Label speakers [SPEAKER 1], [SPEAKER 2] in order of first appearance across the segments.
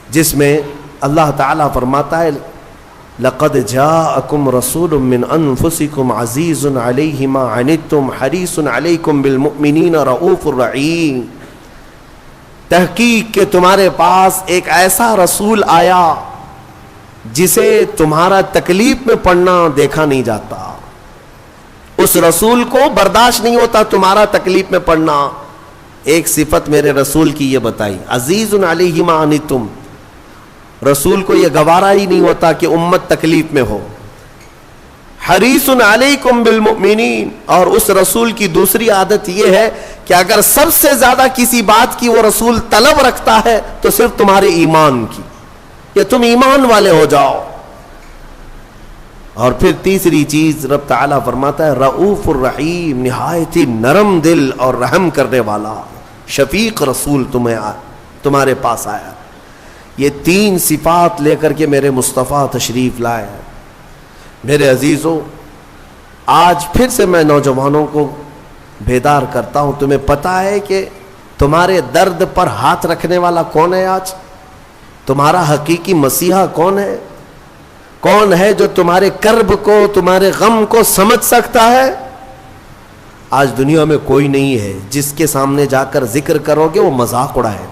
[SPEAKER 1] جس میں اللہ تعالیٰ فرماتا ہے لقد جاءکم رسول من انفسکم عزیز علیہ ما عنتم حریص علیکم بالمؤمنین رؤوف الرحیم، تحقیق کہ تمہارے پاس ایک ایسا رسول آیا جسے تمہارا تکلیف میں پڑنا دیکھا نہیں جاتا، اس رسول کو برداشت نہیں ہوتا تمہارا تکلیف میں پڑنا۔ ایک صفت میرے رسول کی یہ بتائی، عزیز علیہ ما عنتم، رسول کو یہ گوارا ہی نہیں ہوتا کہ امت تکلیف میں ہو۔ حریص علیکم بالمؤمنین، اور اس رسول کی دوسری عادت یہ ہے کہ اگر سب سے زیادہ کسی بات کی وہ رسول طلب رکھتا ہے تو صرف تمہارے ایمان کی، کہ تم ایمان والے ہو جاؤ۔ اور پھر تیسری چیز رب تعالیٰ فرماتا ہے رؤوف الرحیم، نہایت ہی نرم دل اور رحم کرنے والا شفیق رسول تمہارے پاس آیا۔ یہ تین صفات لے کر کے میرے مصطفیٰ تشریف لائے۔ میرے عزیزوں، آج پھر سے میں نوجوانوں کو بیدار کرتا ہوں، تمہیں پتہ ہے کہ تمہارے درد پر ہاتھ رکھنے والا کون ہے؟ آج تمہارا حقیقی مسیحا کون ہے؟ کون ہے جو تمہارے کرب کو، تمہارے غم کو سمجھ سکتا ہے؟ آج دنیا میں کوئی نہیں ہے جس کے سامنے جا کر ذکر کرو گے وہ مذاق اڑائے گا۔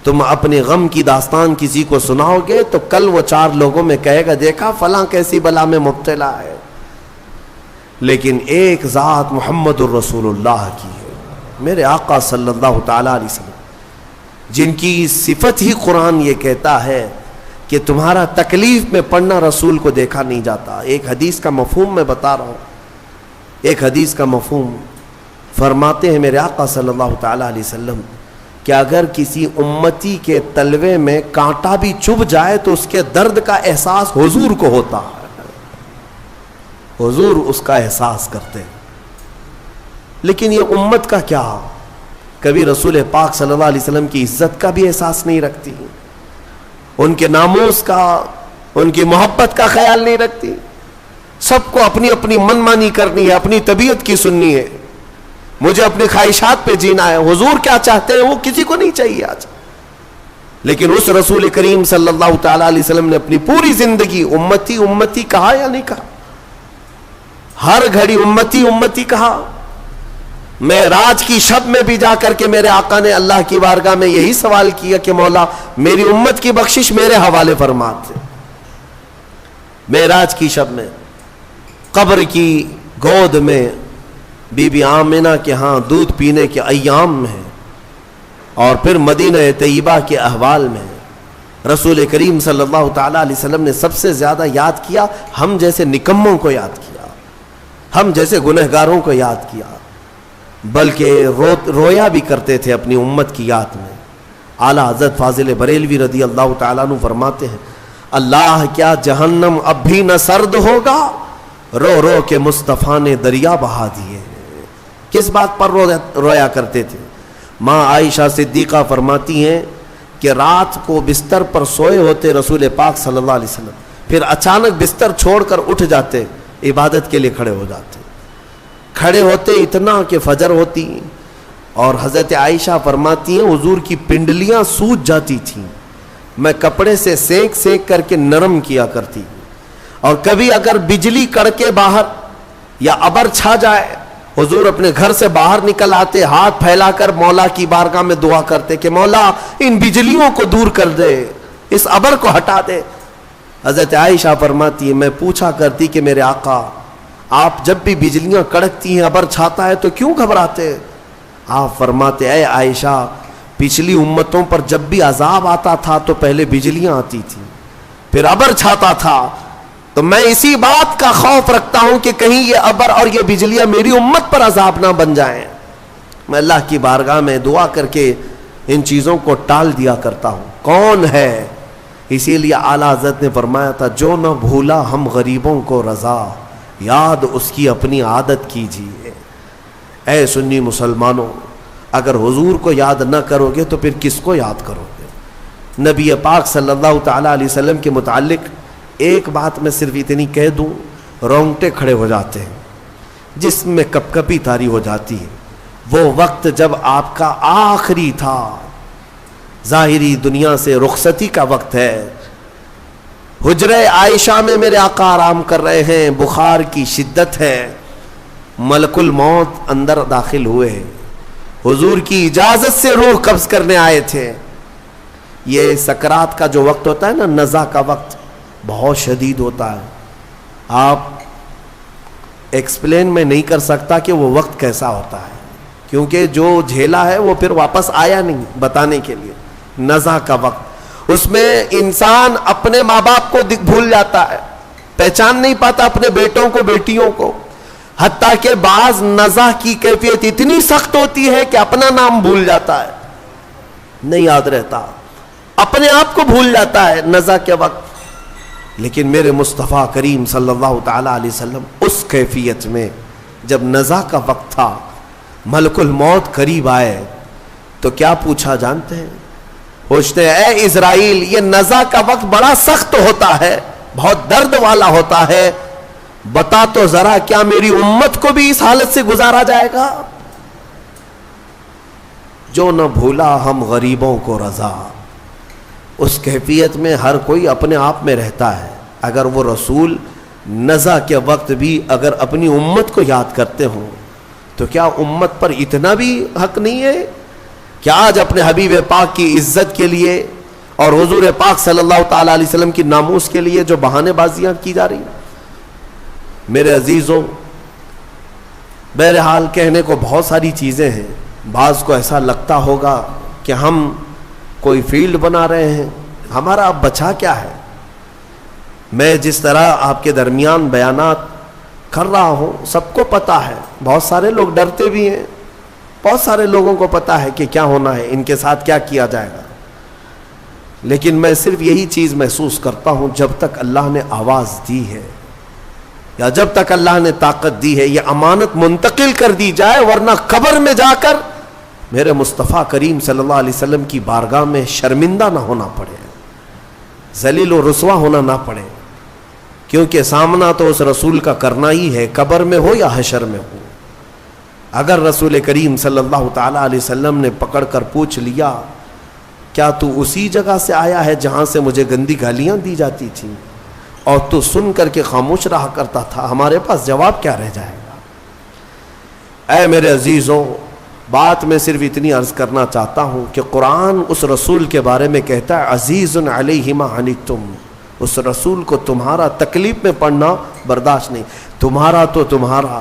[SPEAKER 1] تم اپنے غم کی داستان کسی کو سناؤ گے تو کل وہ 4 لوگوں میں کہے گا دیکھا فلاں کیسی بلا میں مبتلا ہے۔ لیکن ایک ذات محمد الرسول اللہ کی ہے، میرے آقا صلی اللہ تعالی علیہ وسلم، جن کی صفت ہی قرآن یہ کہتا ہے کہ تمہارا تکلیف میں پڑنا رسول کو دیکھا نہیں جاتا۔ ایک حدیث کا مفہوم میں بتا رہا ہوں، ایک حدیث کا مفہوم فرماتے ہیں میرے آقا صلی اللہ تعالی علیہ وسلم کہ اگر کسی امتی کے تلوے میں کانٹا بھی چبھ جائے تو اس کے درد کا احساس حضور کو ہوتا ہے، حضور اس کا احساس کرتے ہیں۔ لیکن یہ امت کا کیا، کبھی رسول پاک صلی اللہ علیہ وسلم کی عزت کا بھی احساس نہیں رکھتی، ان کے ناموس کا، ان کی محبت کا خیال نہیں رکھتی۔ سب کو اپنی اپنی من مانی کرنی ہے، اپنی طبیعت کی سننی ہے، مجھے اپنی خواہشات پہ جینا ہے۔ حضور کیا چاہتے ہیں وہ کسی کو نہیں چاہیے آج۔ لیکن اس رسول کریم صلی اللہ تعالی علیہ وسلم نے اپنی پوری زندگی امتی امتی کہا یا نہیں کہا؟ ہر گھڑی امتی امتی کہا۔ معراج کی شب میں بھی جا کر کے میرے آقا نے اللہ کی بارگاہ میں یہی سوال کیا کہ مولا میری امت کی بخشش میرے حوالے فرماتے۔ معراج کی شب میں قبر کی گود میں بی بی آمنہ کے ہاں دودھ پینے کے ایام میں، اور پھر مدینہ طیبہ کے احوال میں رسول کریم صلی اللہ تعالی علیہ وسلم نے سب سے زیادہ یاد کیا ہم جیسے نکموں کو یاد کیا، ہم جیسے گنہگاروں کو یاد کیا، بلکہ رویا بھی کرتے تھے اپنی امت کی یاد میں۔ اعلیٰ حضرت فاضل بریلوی رضی اللہ تعالیٰ عنہ فرماتے ہیں اللہ کیا جہنم اب بھی نہ سرد ہوگا، رو رو کے مصطفیٰ نے دریا بہا دیے۔ کس بات پر رویا کرتے تھے؟ ماں عائشہ صدیقہ فرماتی ہیں کہ رات کو بستر پر سوئے ہوتے رسول پاک صلی اللہ علیہ وسلم، پھر اچانک بستر چھوڑ کر اٹھ جاتے، عبادت کے لیے کھڑے ہو جاتے، کھڑے ہوتے اتنا کہ فجر ہوتی، اور حضرت عائشہ فرماتی ہیں حضور کی پنڈلیاں سوج جاتی تھیں، میں کپڑے سے سینک سینک کر کے نرم کیا کرتی، اور کبھی اگر بجلی کڑکے باہر یا ابر چھا جائے حضور اپنے گھر سے باہر نکل آتے، ہاتھ پھیلا کر مولا کی بارگاہ میں دعا کرتے کہ مولا ان بجلیوں کو دور کر دے، اس ابر کو ہٹا دے۔ حضرت عائشہ فرماتی ہے میں پوچھا کرتی کہ میرے آقا آپ جب بھی بجلیاں کڑکتی ہیں ابر چھاتا ہے تو کیوں گھبراتے؟ آپ فرماتے اے عائشہ پچھلی امتوں پر جب بھی عذاب آتا تھا تو پہلے بجلیاں آتی تھی پھر ابر چھاتا تھا، تو میں اسی بات کا خوف رکھتا ہوں کہ کہیں یہ ابر اور یہ بجلیاں میری امت پر عذاب نہ بن جائیں۔ میں اللہ کی بارگاہ میں دعا کر کے ان چیزوں کو ٹال دیا کرتا ہوں۔ کون ہے؟ اسی لیے اعلیٰ حضرت نے فرمایا تھا جو نہ بھولا ہم غریبوں کو رضا، یاد اس کی اپنی عادت کیجیے۔ اے سنی مسلمانوں، اگر حضور کو یاد نہ کرو گے تو پھر کس کو یاد کرو گے؟ نبی پاک صلی اللہ تعالی علیہ وسلم کے متعلق ایک بات میں صرف اتنی کہہ دوں، رونگٹے کھڑے ہو جاتے ہیں، جسم میں کپ کپی طاری ہو جاتی ہے۔ وہ وقت جب آپ کا آخری تھا، ظاہری دنیا سے رخصتی کا وقت ہے. حجرہ عائشہ میں میرے آقا آرام کر رہے ہیں, بخار کی شدت ہے, ملک الموت اندر داخل ہوئے, حضور کی اجازت سے روح قبض کرنے آئے تھے. یہ سکرات کا جو وقت ہوتا ہے نا, نزع کا وقت, بہت شدید ہوتا ہے. آپ ایکسپلین میں نہیں کر سکتا کہ وہ وقت کیسا ہوتا ہے, کیونکہ جو جھیلا ہے وہ پھر واپس آیا نہیں بتانے کے لیے. نزع کا وقت, اس میں انسان اپنے ماں باپ کو بھول جاتا ہے, پہچان نہیں پاتا اپنے بیٹوں کو بیٹیوں کو, حتیٰ کہ بعض نزع کی کیفیت اتنی سخت ہوتی ہے کہ اپنا نام بھول جاتا ہے, نہیں یاد رہتا, اپنے آپ کو بھول جاتا ہے نزع کے وقت. لیکن میرے مصطفیٰ کریم صلی اللہ تعالی علیہ وسلم اس کیفیت میں, جب نزع کا وقت تھا, ملک الموت قریب آئے تو کیا پوچھا جانتے ہیں؟ پوچھتے ہیں, اے اسرائیل, یہ نزع کا وقت بڑا سخت ہوتا ہے, بہت درد والا ہوتا ہے, بتا تو ذرا کیا میری امت کو بھی اس حالت سے گزارا جائے گا؟ جو نہ بھولا ہم غریبوں کو رضا. اس کیفیت میں ہر کوئی اپنے آپ میں رہتا ہے. اگر وہ رسول نزع کے وقت بھی اگر اپنی امت کو یاد کرتے ہوں تو کیا امت پر اتنا بھی حق نہیں ہے کہ آج اپنے حبیب پاک کی عزت کے لیے اور حضور پاک صلی اللہ تعالی علیہ وسلم کی ناموس کے لیے جو بہانے بازیاں کی جا رہی ہیں؟ میرے عزیزوں, بہرحال کہنے کو بہت ساری چیزیں ہیں. بعض کو ایسا لگتا ہوگا کہ ہم کوئی فیلڈ بنا رہے ہیں, ہمارا اب بچا کیا ہے. میں جس طرح آپ کے درمیان بیانات کر رہا ہوں, سب کو پتا ہے, بہت سارے لوگ ڈرتے بھی ہیں, بہت سارے لوگوں کو پتا ہے کہ کیا ہونا ہے, ان کے ساتھ کیا کیا جائے گا. لیکن میں صرف یہی چیز محسوس کرتا ہوں, جب تک اللہ نے آواز دی ہے یا جب تک اللہ نے طاقت دی ہے, یہ امانت منتقل کر دی جائے, ورنہ قبر میں جا کر میرے مصطفیٰ کریم صلی اللہ علیہ وسلم کی بارگاہ میں شرمندہ نہ ہونا پڑے, ذلیل و رسوا ہونا نہ پڑے. کیونکہ سامنا تو اس رسول کا کرنا ہی ہے, قبر میں ہو یا حشر میں ہو. اگر رسول کریم صلی اللہ تعالی علیہ وسلم نے پکڑ کر پوچھ لیا, کیا تو اسی جگہ سے آیا ہے جہاں سے مجھے گندی گالیاں دی جاتی تھیں اور تو سن کر کے خاموش رہا کرتا تھا, ہمارے پاس جواب کیا رہ جائے گا؟ اے میرے عزیزوں, بات میں صرف اتنی عرض کرنا چاہتا ہوں کہ قرآن اس رسول کے بارے میں کہتا ہے, عزیز علیہ ما عنتم. اس رسول کو تمہارا تکلیف میں پڑنا برداشت نہیں. تمہارا تو تمہارا,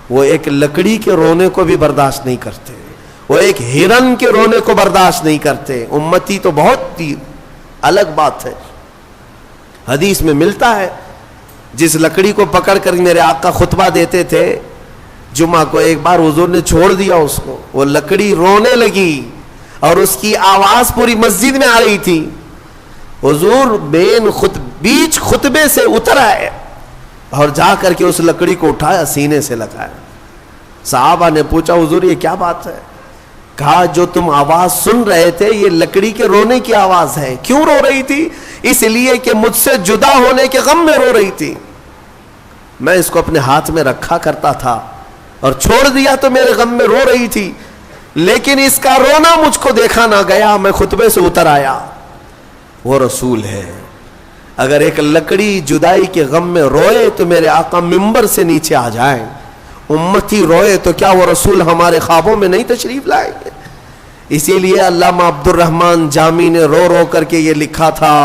[SPEAKER 1] وہ ایک لکڑی کے رونے کو بھی برداشت نہیں کرتے, وہ ایک ہرن کے رونے کو برداشت نہیں کرتے. امتی تو بہت الگ بات ہے. حدیث میں ملتا ہے, جس لکڑی کو پکڑ کر میرے آقا خطبہ دیتے تھے جمعہ کو, ایک بار حضور نے چھوڑ دیا اس کو, وہ لکڑی رونے لگی اور اس کی آواز پوری مسجد میں آ رہی تھی. حضور بیچ خطبے سے اتر آئے اور جا کر کے اس لکڑی کو اٹھایا, سینے سے لگایا. صحابہ نے پوچھا, حضور یہ کیا بات ہے؟ کہا, جو تم آواز سن رہے تھے یہ لکڑی کے رونے کی آواز ہے. کیوں رو رہی تھی؟ اس لیے کہ مجھ سے جدا ہونے کے غم میں رو رہی تھی. میں اس کو اپنے ہاتھ میں رکھا کرتا تھا اور چھوڑ دیا تو میرے غم میں رو رہی تھی, لیکن اس کا رونا مجھ کو دیکھا نہ گیا, میں خطبے سے اتر آیا. وہ رسول ہے. اگر ایک لکڑی جدائی کے غم میں روئے تو میرے آقا ممبر سے نیچے آ جائیں. امتی روئے تو کیا وہ رسول ہمارے خوابوں میں نہیں تشریف لائیں گے؟ اسی لیے علامہ عبد الرحمن جامی نے رو رو کر کے یہ لکھا تھا,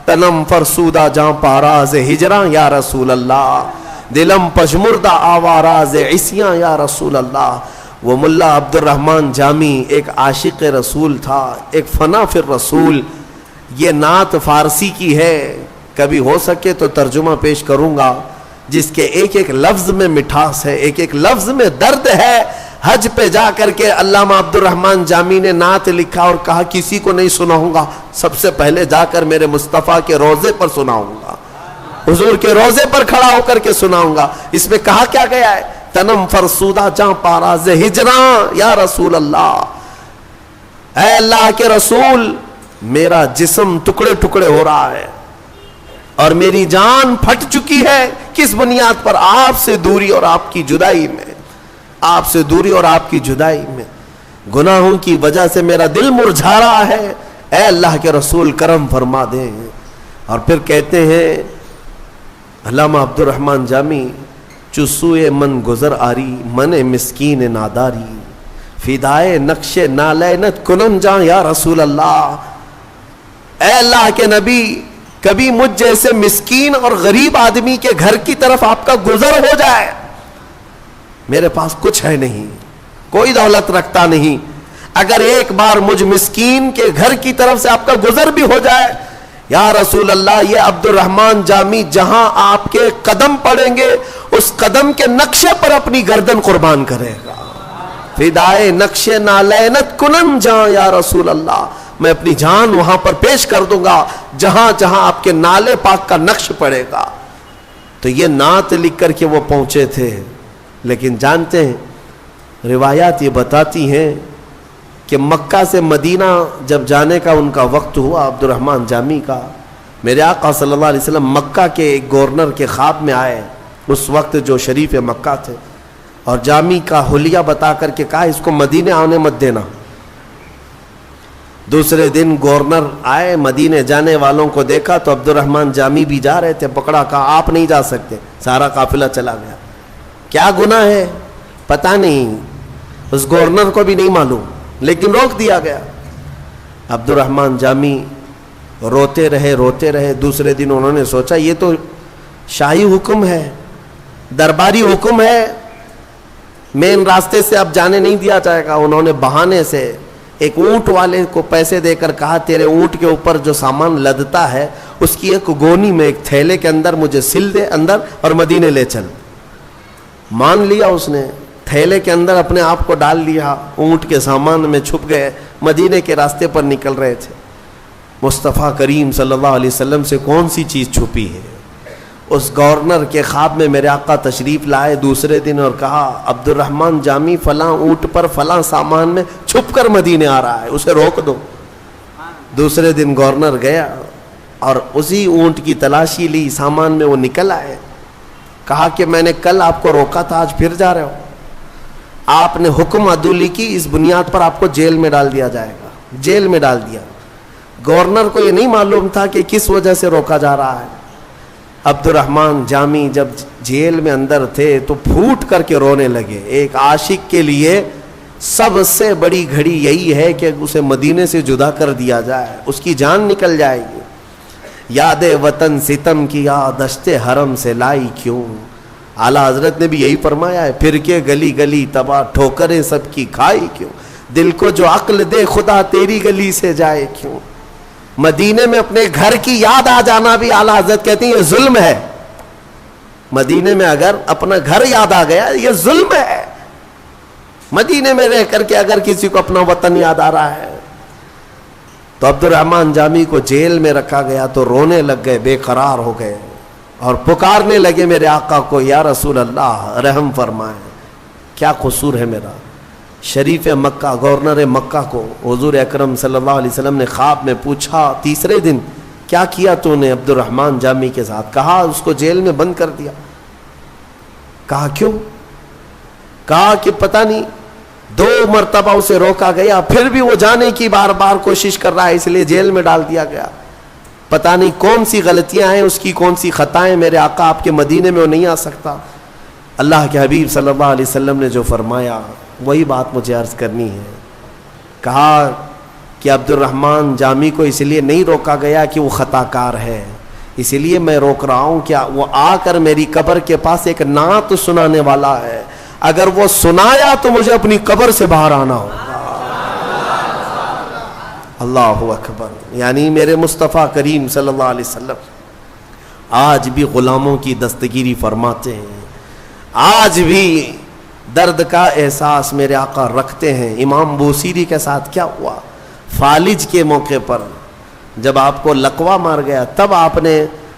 [SPEAKER 1] تنم فرسودہ جاں پاراز ہجراں یا رسول اللہ, دلم پشمردہ آواراز عصیاں یا رسول اللہ. وہ ملا عبد الرحمن جامی ایک عاشق رسول تھا, ایک فنا فی الرسول. یہ نعت فارسی کی ہے, کبھی ہو سکے تو ترجمہ پیش کروں گا, جس کے ایک ایک لفظ میں مٹھاس ہے, ایک ایک لفظ میں درد ہے. حج پہ جا کر کے علامہ عبد الرحمن جامی نے نعت لکھا اور کہا کسی کو نہیں سناؤں گا, سب سے پہلے جا کر میرے مصطفیٰ کے روضے پر سناؤں گا, حضور کے روضے پر کھڑا ہو کر کے سناؤں گا. اس میں کہا کیا گیا ہے, تنم فرسودہ جاں پاراز ہجراں یا رسول اللہ. اے اللہ کے رسول, میرا جسم ٹکڑے ٹکڑے ہو رہا ہے اور میری جان پھٹ چکی ہے. کس بنیاد پر؟ آپ سے دوری اور آپ کی جدائی میں, آپ سے دوری اور آپ کی جدائی میں. گناہوں کی وجہ سے میرا دل مرجھا رہا ہے. اے اللہ کے رسول کرم فرما دیں. اور پھر کہتے ہیں علامہ عبد الرحمن جامی، چسوئے من گزر آری من مسکین ناداری، فدائے نقش نالینت کنم جاں یا رسول اللہ. اے اللہ کے نبی، کبھی مجھ جیسے مسکین اور غریب آدمی کے گھر کی طرف آپ کا گزر ہو جائے. میرے پاس کچھ ہے نہیں، کوئی دولت رکھتا نہیں، اگر ایک بار مجھ مسکین کے گھر کی طرف سے آپ کا گزر بھی ہو جائے یا رسول اللہ، یہ عبد الرحمن جامی جہاں آپ کے قدم پڑیں گے اس قدم کے نقشے پر اپنی گردن قربان کرے گا. فدائے نقش نالینت کنن جاں یا رسول اللہ، میں اپنی جان وہاں پر پیش کر دوں گا جہاں جہاں آپ کے نالے پاک کا نقش پڑے گا. تو یہ نعت لکھ کر کے وہ پہنچے تھے. لیکن جانتے ہیں روایات یہ بتاتی ہیں کہ مکہ سے مدینہ جب جانے کا ان کا وقت ہوا عبد الرحمن جامی کا، میرے آقا صلی اللہ علیہ وسلم مکہ کے ایک گورنر کے خواب میں آئے اس وقت جو شریف مکہ تھے، اور جامی کا حلیہ بتا کر کے کہا اس کو مدینے آنے مت دینا. دوسرے دن گورنر آئے، مدینے جانے والوں کو دیکھا تو عبد الرحمن جامی بھی جا رہے تھے، پکڑا، کہا آپ نہیں جا سکتے. سارا قافلہ چلا گیا. کیا گناہ ہے پتہ نہیں، اس گورنر کو بھی نہیں معلوم، لیکن روک دیا گیا. عبد الرحمن جامی روتے رہے. دوسرے دن انہوں نے سوچا یہ تو شاہی حکم ہے، درباری حکم ہے، مین راستے سے اب جانے نہیں دیا جائے گا. انہوں نے بہانے سے ایک اونٹ والے کو پیسے دے کر کہا تیرے اونٹ کے اوپر جو سامان لدتا ہے اس کی ایک گونی میں ایک تھیلے کے اندر مجھے سل دے اندر اور مدینے لے چل. مان لیا اس نے، تھیلے کے اندر اپنے آپ کو ڈال لیا، اونٹ کے سامان میں چھپ گئے، مدینے کے راستے پر نکل رہے تھے. مصطفیٰ کریم صلی اللہ علیہ وسلم سے کون سی چیز چھپی ہے؟ اس گورنر کے خواب میں میرے آقا تشریف لائے دوسرے دن اور کہا عبد الرحمن جامی فلاں اونٹ پر فلاں سامان میں چھپ کر مدینے آ رہا ہے، اسے روک دو. دوسرے دن گورنر گیا اور اسی اونٹ کی تلاشی لی، سامان میں وہ نکل آئے. کہا کہ میں نے کل آپ کو روکا تھا، آج پھر جا رہے ہو. آپ نے حکم عدولی کی، اس بنیاد پر آپ کو جیل میں ڈال دیا جائے گا. جیل میں ڈال دیا. گورنر کو یہ نہیں معلوم تھا کہ کس وجہ سے روکا جا رہا ہے. عبد الرحمن جامی جب جیل میں اندر تھے تو پھوٹ کر کے رونے لگے. ایک عاشق کے لیے سب سے بڑی گھڑی یہی ہے کہ اسے مدینے سے جدا کر دیا جائے، اس کی جان نکل جائے گی. یاد وطن ستم کی دشت حرم سے لائی کیوں، اعلیٰ حضرت نے بھی یہی فرمایا ہے، پھر کے گلی گلی تباہ ٹھوکریں سب کی کھائی کیوں، دل کو جو عقل دے خدا تیری گلی سے جائے کیوں. مدینے میں اپنے گھر کی یاد آ جانا بھی اعلیٰ حضرت کہتے ہیں یہ ظلم ہے. مدینے میں اگر اپنا گھر یاد آ گیا یہ ظلم ہے. مدینے میں رہ کر کے اگر کسی کو اپنا وطن یاد آ رہا ہے. تو عبد الرحمن جامی کو جیل میں رکھا گیا تو رونے لگ گئے، بے قرار ہو گئے اور پکارنے لگے میرے آقا کو، یا رسول اللہ رحم فرمائیں، کیا قصور ہے میرا. شریف مکہ گورنر مکہ کو حضور اکرم صلی اللہ علیہ وسلم نے خواب میں پوچھا تیسرے دن کیا کیا تو نے عبد الرحمن جامی کے ساتھ؟ کہا اس کو جیل میں بند کر دیا. کہا کیوں؟ کہا کہ پتہ نہیں 2 مرتبہ اسے روکا گیا، پھر بھی وہ جانے کی بار بار کوشش کر رہا ہے، اس لیے جیل میں ڈال دیا گیا. پتہ نہیں کون سی غلطیاں ہیں اس کی، کون سی خطائیں. میرے آقا آپ کے مدینے میں وہ نہیں آ سکتا. اللہ کے حبیب صلی اللہ علیہ وسلم نے جو فرمایا وہی بات مجھے عرض کرنی ہے. کہا کہ عبد الرحمن جامی کو اس لیے نہیں روکا گیا کہ وہ خطا کار ہے، اس لیے میں روک رہا ہوں کہ وہ آ کر میری قبر کے پاس ایک نعت سنانے والا ہے، اگر وہ سنایا تو مجھے اپنی قبر سے باہر آنا ہوگا. اللہ اکبر. یعنی میرے مصطفیٰ کریم صلی اللہ علیہ وسلم آج بھی غلاموں کی دستگیری فرماتے ہیں، آج بھی درد کا احساس میرے آقا رکھتے ہیں. امام بوسیری کے ساتھ کیا ہوا؟ فالج کے موقع پر جب آپ کو لقوہ مار گیا تب آپ نے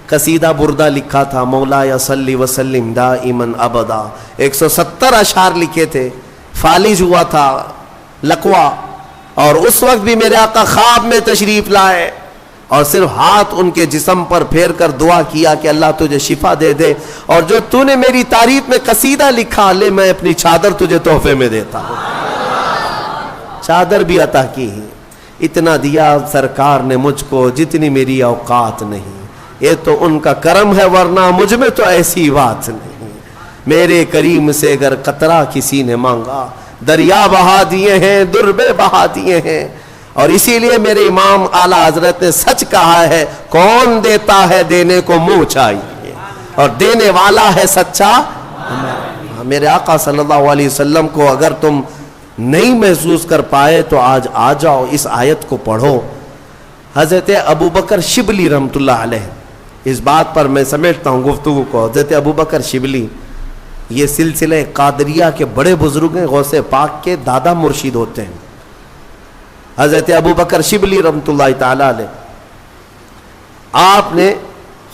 [SPEAKER 1] قصیدہ بردہ لکھا تھا، مولا یا صلی وسلم دائما ابدا. 170 اشعار لکھے تھے. فالج ہوا تھا لقوہ، اور اس وقت بھی میرے آقا خواب میں تشریف لائے اور صرف ہاتھ ان کے جسم پر پھیر کر دعا کیا کہ اللہ تجھے شفا دے دے، اور جو تو نے میری تعریف میں قصیدہ لکھا لے میں اپنی چادر تجھے تحفے میں دیتا ہوں. چادر بھی عطا کی. اتنا دیا سرکار نے مجھ کو جتنی میری اوقات نہیں، یہ تو ان کا کرم ہے ورنہ مجھ میں تو ایسی بات نہیں۔ میرے کریم سے اگر قطرہ کسی نے مانگا دریا بہا دیے ہیں، دربے بہا دیے ہیں۔ اور اسی لیے میرے امام اعلیٰ حضرت نے سچ کہا ہے، کون دیتا ہے دینے کو منہ چاہیے، اور دینے والا ہے سچا۔ میرے آقا صلی اللہ علیہ وسلم کو اگر تم نہیں محسوس کر پائے تو آج آ جاؤ، اس آیت کو پڑھو۔ حضرت ابوبکر شبلی رحمۃ اللہ علیہ، اس بات پر میں سمیٹتا ہوں گفتگو کو، حضرت ابوبکر شبلی یہ سلسلہ قادریہ کے بڑے بزرگ ہیں، غوث پاک کے دادا مرشد ہوتے ہیں۔ حضرت ابوبکر شبلی رحمۃ اللہ تعالی علیہ، آپ نے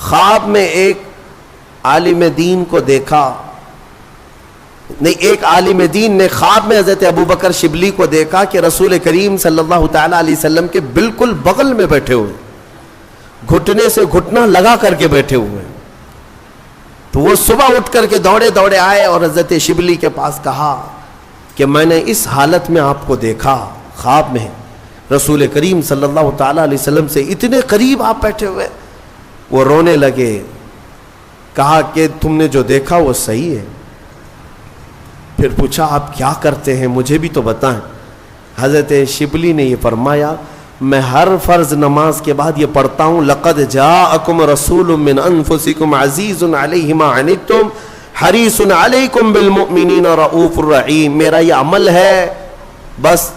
[SPEAKER 1] خواب میں ایک عالم دین کو دیکھا، نہیں، ایک عالم دین نے خواب میں حضرت ابوبکر شبلی کو دیکھا کہ رسول کریم صلی اللہ تعالی علیہ وسلم کے بالکل بغل میں بیٹھے ہوئے، گھٹنے سے گھٹنا لگا کر کے بیٹھے ہوئے۔ تو وہ صبح اٹھ کر کے دوڑے آئے اور حضرت شبلی کے پاس کہا کہ میں نے اس حالت میں آپ کو دیکھا خواب میں، رسول کریم صلی اللہ تعالی علیہ وسلم سے اتنے قریب آپ بیٹھے ہوئے۔ وہ رونے لگے، کہا کہ تم نے جو دیکھا وہ صحیح ہے؟ پھر پوچھا آپ کیا کرتے ہیں، مجھے بھی تو بتائیں۔ حضرت شبلی نے یہ فرمایا، میں ہر فرض نماز کے بعد یہ پڑھتا ہوں، لقد جاءکم رسول من انفسکم عزیز علیہ ما عنتم حریص علیکم بالمؤمنین رؤوف الرحیم۔ میرا یہ عمل ہے، بس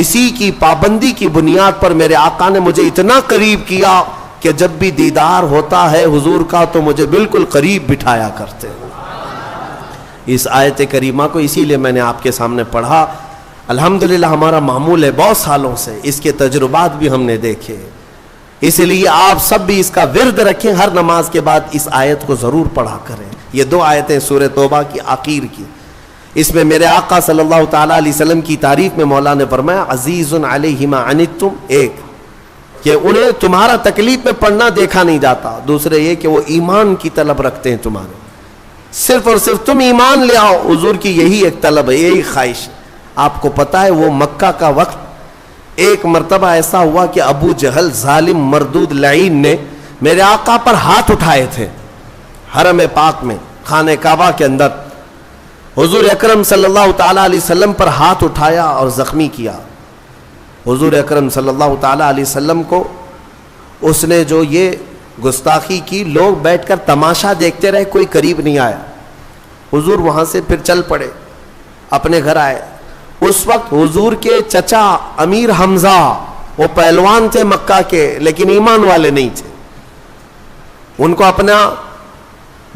[SPEAKER 1] اسی کی پابندی کی بنیاد پر میرے آقا نے مجھے اتنا قریب کیا کہ جب بھی دیدار ہوتا ہے حضور کا تو مجھے بالکل قریب بٹھایا کرتے ہیں۔ اس آیت کریمہ کو اسی لیے میں نے آپ کے سامنے پڑھا۔ الحمدللہ ہمارا معمول ہے بہت سالوں سے، اس کے تجربات بھی ہم نے دیکھے، اس لیے آپ سب بھی اس کا ورد رکھیں، ہر نماز کے بعد اس آیت کو ضرور پڑھا کریں۔ یہ دو آیتیں سورہ توبہ کی آخر کی، اس میں میرے آقا صلی اللہ تعالی علیہ وسلم کی تعریف میں مولا نے فرمایا عزیز علیہ ما عنتم، ایک کہ انہیں تمہارا تکلیف میں پڑھنا دیکھا نہیں جاتا، دوسرے یہ کہ وہ ایمان کی طلب رکھتے ہیں تمہارے، صرف اور صرف تم ایمان لے آؤ، حضور کی یہی ایک طلب ہے، یہی خواہش۔ آپ کو پتہ ہے وہ مکہ کا وقت ایک مرتبہ ایسا ہوا کہ ابو جہل ظالم مردود لعین نے میرے آقا پر ہاتھ اٹھائے تھے حرم پاک میں، خانہ کعبہ کے اندر۔ حضور اکرم صلی اللہ تعالی علیہ وسلم پر ہاتھ اٹھایا اور زخمی کیا۔ حضور اکرم صلی اللہ تعالی علیہ وسلم کو اس نے جو یہ گستاخی کی، لوگ بیٹھ کر تماشا دیکھتے رہے، کوئی قریب نہیں آیا۔ حضور وہاں سے پھر چل پڑے، اپنے گھر آئے۔ اس وقت حضور کے چچا امیر حمزہ، وہ پہلوان تھے مکہ کے لیکن ایمان والے نہیں تھے، ان کو اپنا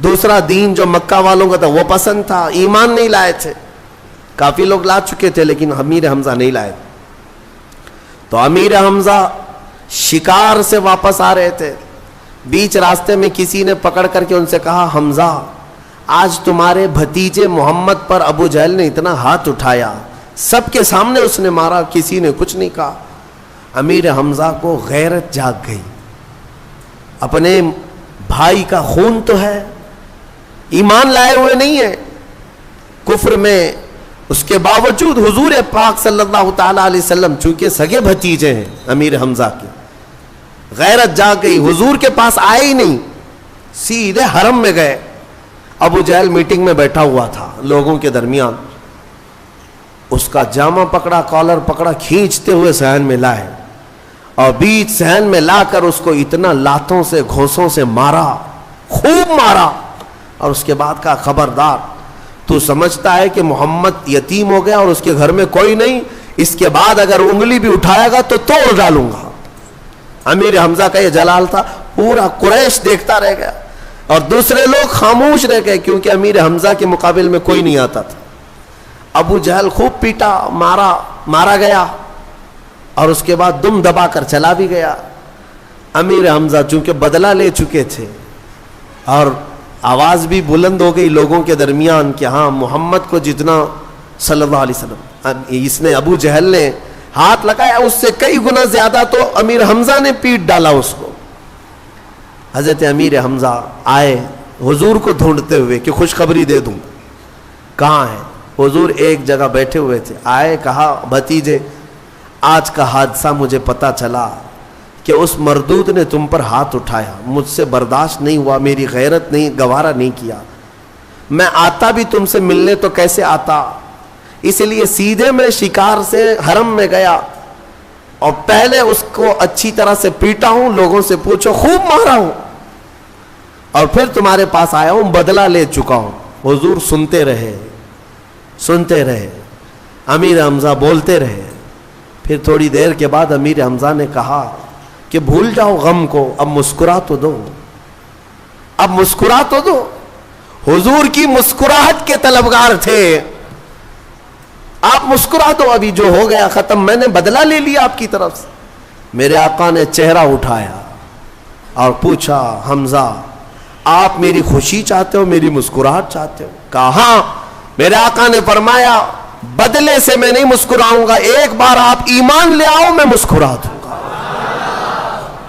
[SPEAKER 1] دوسرا دین جو مکہ والوں کا تھا وہ پسند تھا، ایمان نہیں لائے تھے۔ کافی لوگ لا چکے تھے لیکن امیر حمزہ نہیں لائے۔ تو امیر حمزہ شکار سے واپس آ رہے تھے، بیچ راستے میں کسی نے پکڑ کر کے ان سے کہا حمزہ آج تمہارے بھتیجے محمد پر ابو جہل نے اتنا ہاتھ اٹھایا، سب کے سامنے اس نے مارا، کسی نے کچھ نہیں کہا۔ امیر حمزہ کو غیرت جاگ گئی، اپنے بھائی کا خون تو ہے، ایمان لائے ہوئے نہیں ہے، کفر میں، اس کے باوجود حضور پاک صلی اللہ تعالی علیہ وسلم چونکہ سگے بھتیجے ہیں امیر حمزہ کے، غیرت جاگ گئی، حضور کے پاس آئے ہی نہیں، سیدھے حرم میں گئے۔ ابو جہل میٹنگ میں بیٹھا ہوا تھا لوگوں کے درمیان، اس کا جامہ پکڑا، کالر پکڑا، کھینچتے ہوئے صحن میں لائے اور بیچ صحن میں لا کر اس کو اتنا لاتوں سے گھوسوں سے مارا، خوب مارا، اور اس کے بعد کہا خبردار، تو سمجھتا ہے کہ محمد یتیم ہو گیا اور اس کے گھر میں کوئی نہیں، اس کے بعد اگر انگلی بھی اٹھائے گا تو توڑ ڈالوں گا۔ امیر حمزہ کا یہ جلال تھا، پورا قریش دیکھتا رہ گیا اور دوسرے لوگ خاموش رہ گئے کیونکہ امیر حمزہ کے مقابل میں کوئی نہیں آتا تھا۔ ابو جہل خوب پیٹا، مارا گیا اور اس کے بعد دم دبا کر چلا بھی گیا۔ امیر حمزہ چونکہ بدلہ لے چکے تھے اور آواز بھی بلند ہو گئی لوگوں کے درمیان کہ ہاں محمد کو جتنا صلی اللہ علیہ وسلم اس نے ابو جہل نے ہاتھ لگایا اس سے کئی گنا زیادہ تو امیر حمزہ نے پیٹ ڈالا اس کو۔ حضرت امیر حمزہ آئے حضور کو ڈھونڈتے ہوئے کہ خوشخبری دے دوں، کہاں ہے؟ حضور ایک جگہ بیٹھے ہوئے تھے، آئے، کہا بھتیجے آج کا حادثہ مجھے پتا چلا کہ اس مردود نے تم پر ہاتھ اٹھایا، مجھ سے برداشت نہیں ہوا، میری غیرت نہیں، گوارا نہیں کیا، میں آتا بھی تم سے ملنے تو کیسے آتا، اس لیے سیدھے میں شکار سے حرم میں گیا اور پہلے اس کو اچھی طرح سے پیٹا ہوں، لوگوں سے پوچھو، خوب مارا ہوں، اور پھر تمہارے پاس آیا ہوں، بدلہ لے چکا ہوں۔ حضور سنتے رہے، امیر حمزہ بولتے رہے۔ پھر تھوڑی دیر کے بعد امیر حمزہ نے کہا کہ بھول جاؤ غم کو، اب مسکرا تو دو، اب مسکرا تو دو۔ حضور کی مسکراہٹ کے طلبگار تھے، آپ مسکرا دو، ابھی جو ہو گیا ختم، میں نے بدلہ لے لیا آپ کی طرف سے۔ میرے آقا نے چہرہ اٹھایا اور پوچھا، حمزہ آپ میری خوشی چاہتے ہو، میری مسکراہٹ چاہتے ہو؟ کہا ہاں۔ میرے آقا نے فرمایا بدلے سے میں نہیں مسکراؤں گا، ایک بار آپ ایمان لے آؤ میں مسکرا دوں گا۔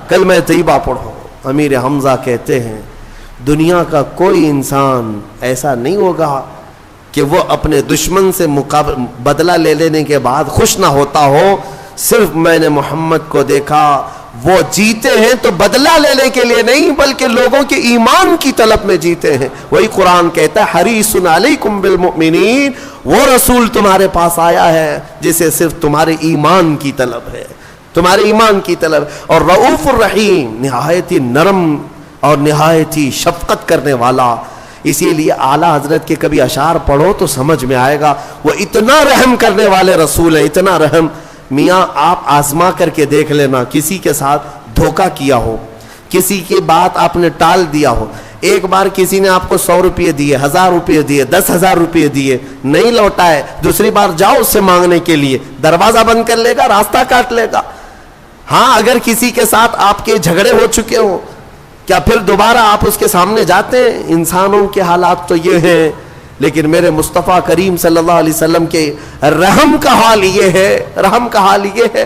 [SPEAKER 1] کلمہ طیبہ پڑھو۔ امیر حمزہ کہتے ہیں دنیا کا کوئی انسان ایسا نہیں ہوگا کہ وہ اپنے دشمن سے بدلہ لے لینے کے بعد خوش نہ ہوتا ہو، صرف میں نے محمد کو دیکھا، وہ جیتے ہیں تو بدلہ لینے کے لیے نہیں بلکہ لوگوں کے ایمان کی طلب میں جیتے ہیں۔ وہی قرآن کہتا ہے حریص علیکم بالمؤمنین، وہ رسول تمہارے پاس آیا ہے جسے صرف تمہارے ایمان کی طلب ہے، تمہارے ایمان کی طلب۔ اور رؤوف الرحیم، نہایت ہی نرم اور نہایت ہی شفقت کرنے والا۔ اسی لیے اعلیٰ حضرت کے کبھی اشعار پڑھو تو سمجھ میں آئے گا، وہ اتنا رحم کرنے والے رسول ہیں، اتنا رحم۔ میاں آپ آزما کر کے دیکھ لینا، کسی کے ساتھ دھوکہ کیا ہو، کسی کی بات آپ نے ٹال دیا ہو، ایک بار کسی نے آپ کو 100 روپے دیے، 1000 روپے دیے، 10,000 روپے دیے، نہیں لوٹائے، دوسری بار جاؤ اس سے مانگنے کے لیے، دروازہ بند کر لے گا، راستہ کاٹ لے گا۔ ہاں اگر کسی کے ساتھ آپ کے جھگڑے ہو چکے ہوں، کیا پھر دوبارہ آپ اس کے سامنے جاتے ہیں؟ انسانوں کے حالات تو یہ ہیں، لیکن میرے مصطفیٰ کریم صلی اللہ علیہ وسلم کے رحم کا حال یہ ہے، رحم کا حال یہ ہے۔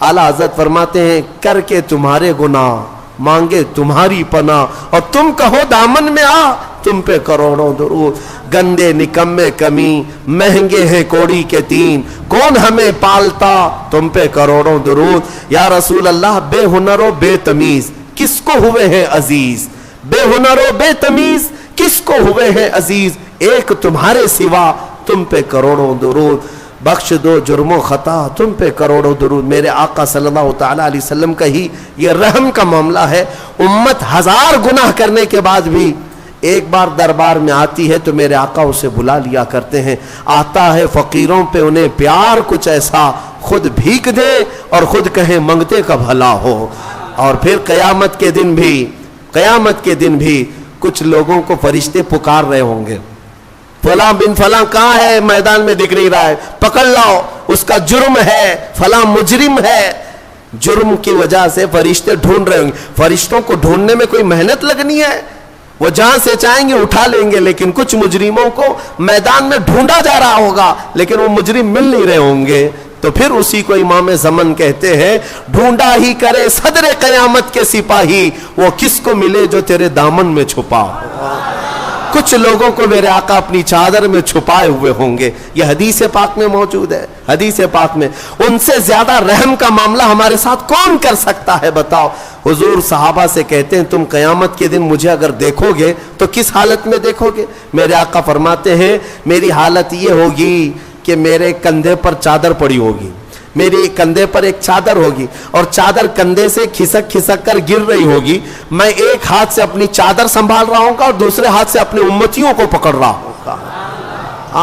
[SPEAKER 1] اعلیٰ حضرت فرماتے ہیں کر کے تمہارے گناہ مانگے تمہاری پناہ، اور تم کہو دامن میں آ، تم پہ کروڑوں درود۔ گندے نکمے کمی مہنگے ہیں کوڑی کے تین، کون ہمیں پالتا، تم پہ کروڑوں درود۔ یا رسول اللہ بے ہنر و بے تمیز کس کو ہوئے ہیں عزیز، بے ہنر و بے تمیز کس کو ہوئے ہیں عزیز، ایک تمہارے سوا تم پہ کروڑوں درود۔ بخش دو جرم و خطا تم پہ کروڑوں درود۔ میرے آقا صلی اللہ تعالیٰ علیہ وسلم کا ہی یہ رحم کا معاملہ ہے۔ امت 1000 گناہ کرنے کے بعد بھی ایک بار دربار میں آتی ہے تو میرے آقا اسے بلا لیا کرتے ہیں۔ آتا ہے فقیروں پہ انہیں پیار کچھ ایسا، خود بھیک دے اور خود کہیں منگتے کا بھلا ہو۔ اور پھر قیامت کے دن بھی کچھ لوگوں کو فرشتے پکار رہے ہوں گے، فلاں بن فلاں کہاں ہے، میدان میں دکھ نہیں رہا ہے، پکڑ لاؤ، اس کا جرم ہے، فلاں مجرم ہے۔ جرم کی وجہ سے فرشتے ڈھونڈ رہے ہوں گے۔ فرشتوں کو ڈھونڈنے میں کوئی محنت لگنی ہے، وہ جہاں سے چاہیں گے اٹھا لیں گے، لیکن کچھ مجرموں کو میدان میں ڈھونڈا جا رہا ہوگا لیکن وہ مجرم مل نہیں رہے ہوں گے، تو پھر اسی کو امام زمن کہتے ہیں ڈھونڈا ہی کرے صدر قیامت کے سپاہی، وہ کس کو ملے جو تیرے دامن میں چھپا ہو۔ کچھ لوگوں کو میرے آقا اپنی چادر میں چھپائے ہوئے ہوں گے، یہ حدیث پاک میں موجود ہے، حدیث پاک میں۔ ان سے زیادہ رحم کا معاملہ ہمارے ساتھ کون کر سکتا ہے بتاؤ؟ حضور صحابہ سے کہتے ہیں تم قیامت کے دن مجھے اگر دیکھو گے تو کس حالت میں دیکھو گے؟ میرے آقا فرماتے ہیں میری حالت یہ ہوگی کہ میرے کندھے پر چادر پڑی ہوگی، میری کندھے پر ایک چادر ہوگی اور چادر کندھے سے کھسک کھسک کر گر رہی ہوگی، میں ایک ہاتھ سے اپنی چادر سنبھال رہا ہوں گا اور دوسرے ہاتھ سے اپنے امتیوں کو پکڑ رہا ہوں گا۔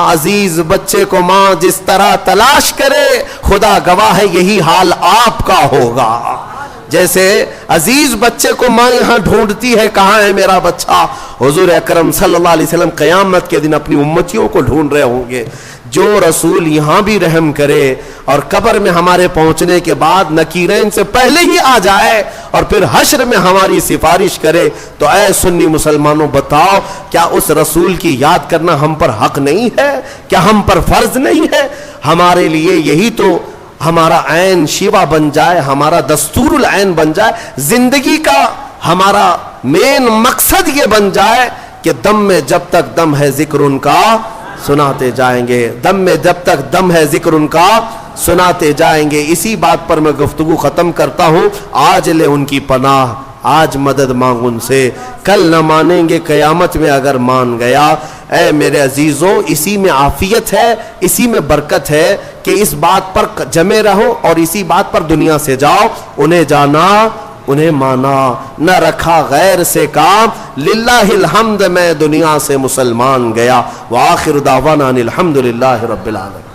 [SPEAKER 1] عزیز بچے کو ماں جس طرح تلاش کرے، خدا گواہ ہے یہی حال آپ کا ہوگا۔ جیسے عزیز بچے کو ماں یہاں ڈھونڈتی ہے کہاں ہے میرا بچہ، حضور اکرم صلی اللہ علیہ وسلم قیامت کے دن اپنی امتیوں کو ڈھونڈ رہے ہوں گے۔ جو رسول یہاں بھی رحم کرے اور قبر میں ہمارے پہنچنے کے بعد نکیرین سے پہلے ہی آ جائے اور پھر حشر میں ہماری سفارش کرے، تو اے سنی مسلمانوں بتاؤ کیا اس رسول کی یاد کرنا ہم پر حق نہیں ہے؟ کیا ہم پر فرض نہیں ہے؟ ہمارے لیے یہی تو ہمارا عین شیوا بن جائے، ہمارا دستور العین بن جائے، زندگی کا ہمارا مین مقصد یہ بن جائے کہ دم میں جب تک دم ہے ذکر ان کا سناتے جائیں گے، دم میں جب تک دم ہے ذکر ان کا سناتے جائیں گے. اسی بات پر میں گفتگو ختم کرتا ہوں. آج لے ان کی پناہ، آج مدد مانگ ان سے، کل نہ مانیں گے قیامت میں اگر مان گیا. اے میرے عزیزوں، اسی میں عافیت ہے، اسی میں برکت ہے کہ اس بات پر جمے رہو اور اسی بات پر دنیا سے جاؤ. انہیں جانا، انہیں مانا، نہ رکھا غیر سے کام، للہ الحمد میں دنیا سے مسلمان گیا. وآخر دعوانا ان الحمد للہ رب العالمین.